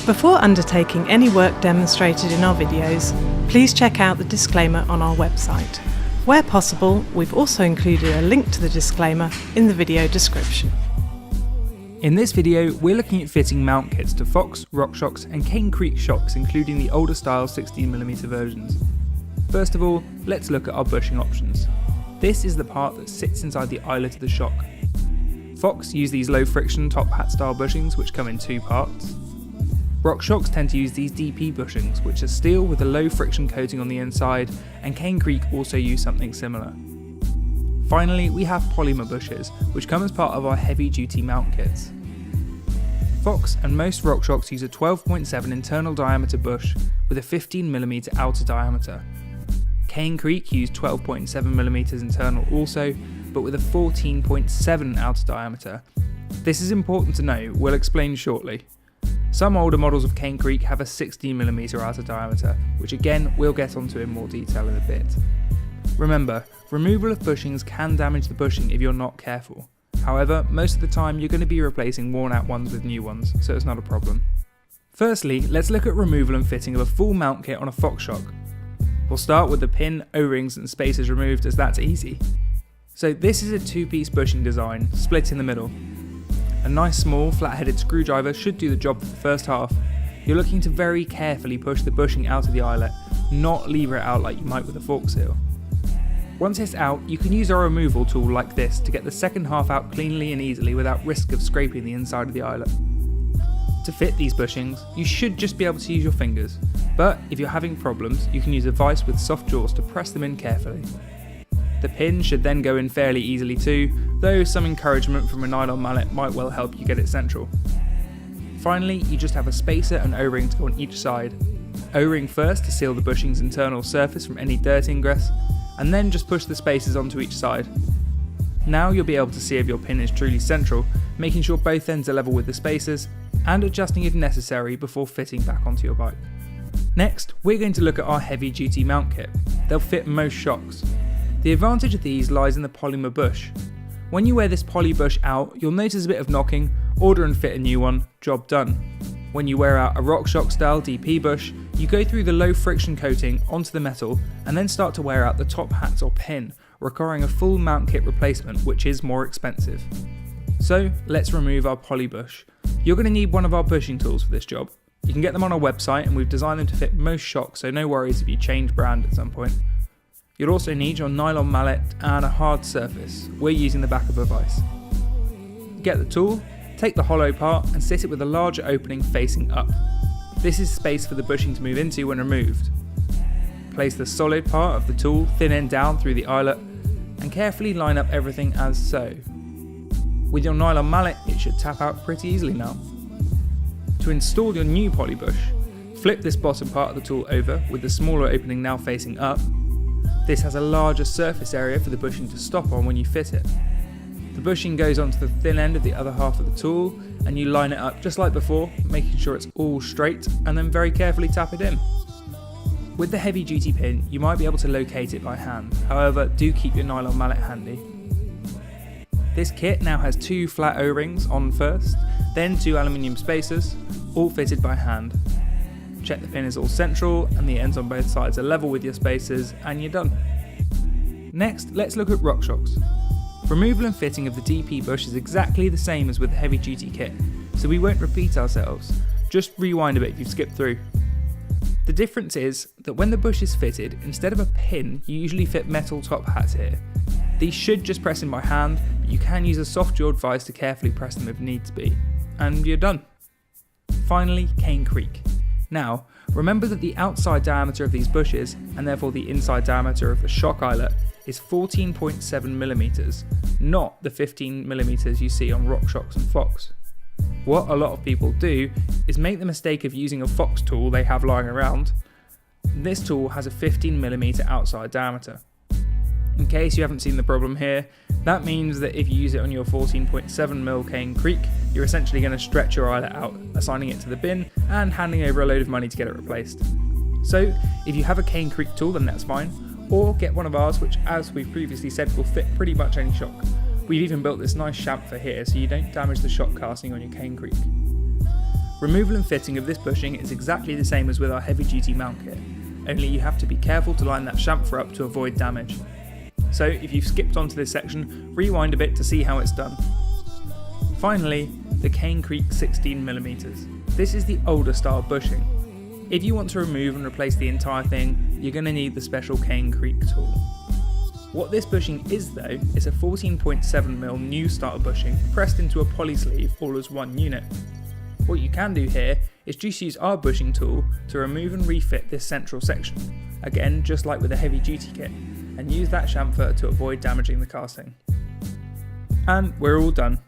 Before undertaking any work demonstrated in our videos, please check out the disclaimer on our website. Where possible, we've also included a link to the disclaimer in the video description. In this video, we're looking at fitting mount kits to Fox, RockShox and Cane Creek shocks, including the older style 16mm versions. First of all, let's look at our bushing options. This is the part that sits inside the eyelet of the shock. Fox use these low friction top hat style bushings which come in two parts. RockShox tend to use these DP bushings which are steel with a low friction coating on the inside, and Cane Creek also use something similar. Finally, we have Polymer Bushes, which come as part of our heavy duty mount kits. Fox and most RockShox use a 12.7 internal diameter bush with a 15mm outer diameter. Cane Creek use 12.7mm internal also, but with a 14.7 outer diameter. This is important to know, we'll explain shortly. Some older models of Cane Creek have a 16mm outer diameter, which again we'll get onto in more detail in a bit. Remember, removal of bushings can damage the bushing if you're not careful. However, most of the time you're going to be replacing worn out ones with new ones, so it's not a problem. Firstly, let's look at removal and fitting of a full mount kit on a Fox shock. We'll start with the pin, O-rings and spacers removed, as that's easy. So this is a two-piece bushing design, split in the middle. A nice small flat-headed screwdriver should do the job for the first half. You're looking to very carefully push the bushing out of the eyelet, not lever it out like you might with a fork seal. Once it's out, you can use our removal tool like this to get the second half out cleanly and easily without risk of scraping the inside of the eyelet. To fit these bushings, you should just be able to use your fingers, but if you're having problems, you can use a vise with soft jaws to press them in carefully. The pin should then go in fairly easily too, though some encouragement from a nylon mallet might well help you get it central. Finally, you just have a spacer and O-ring to go on each side. O-ring first to seal the bushing's internal surface from any dirt ingress, and then just push the spacers onto each side. Now you'll be able to see if your pin is truly central, making sure both ends are level with the spacers, and adjusting if necessary before fitting back onto your bike. Next, we're going to look at our heavy duty mount kit. They'll fit most shocks. The advantage of these lies in the polymer bush. When you wear this poly bush out, you'll notice a bit of knocking, order and fit a new one, job done. When you wear out a RockShox style DP bush, you go through the low friction coating onto the metal and then start to wear out the top hats or pin, requiring a full mount kit replacement, which is more expensive. So let's remove our poly bush. You're going to need one of our bushing tools for this job. You can get them on our website and we've designed them to fit most shocks, so no worries if you change brand at some point. You'll also need your nylon mallet and a hard surface. We're using the back of a vise. Get the tool, take the hollow part and sit it with a larger opening facing up. This is space for the bushing to move into when removed. Place the solid part of the tool thin end down through the eyelet and carefully line up everything as so. With your nylon mallet, it should tap out pretty easily now. To install your new poly bush, flip this bottom part of the tool over with the smaller opening now facing up. This has a larger surface area for the bushing to stop on when you fit it. The bushing goes onto the thin end of the other half of the tool and you line it up just like before, making sure it's all straight and then very carefully tap it in. With the heavy duty pin, you might be able to locate it by hand, however do keep your nylon mallet handy. This kit now has two flat O-rings on first, then two aluminium spacers, all fitted by hand. Check the pin is all central and the ends on both sides are level with your spacers and you're done. Next, let's look at RockShox. Removal and fitting of the DP bush is exactly the same as with the heavy duty kit, so we won't repeat ourselves, just rewind a bit if you've skipped through. The difference is that when the bush is fitted, instead of a pin, you usually fit metal top hats here. These should just press in by hand, but you can use a soft jawed vise to carefully press them if needs be. And you're done. Finally, Cane Creek. Now, remember that the outside diameter of these bushes, and therefore the inside diameter of the shock eyelet, is 14.7mm, not the 15mm you see on RockShox and Fox. What a lot of people do is make the mistake of using a Fox tool they have lying around. This tool has a 15mm outside diameter. In case you haven't seen the problem here, that means that if you use it on your 14.7mm Cane Creek, you're essentially going to stretch your eyelet out, assigning it to the bin and handing over a load of money to get it replaced. So if you have a Cane Creek tool, then that's fine, or get one of ours, which as we've previously said will fit pretty much any shock. We've even built this nice chamfer here so you don't damage the shock casting on your Cane Creek. Removal and fitting of this bushing is exactly the same as with our heavy duty mount kit, only you have to be careful to line that chamfer up to avoid damage. So if you've skipped onto this section, rewind a bit to see how it's done. Finally, the Cane Creek 16mm. This is the older style bushing. If you want to remove and replace the entire thing, you're going to need the special Cane Creek tool. What this bushing is though, is a 14.7mm new style bushing pressed into a poly sleeve all as one unit. What you can do here is just use our bushing tool to remove and refit this central section, again just like with a heavy duty kit, and use that chamfer to avoid damaging the casting. And we're all done.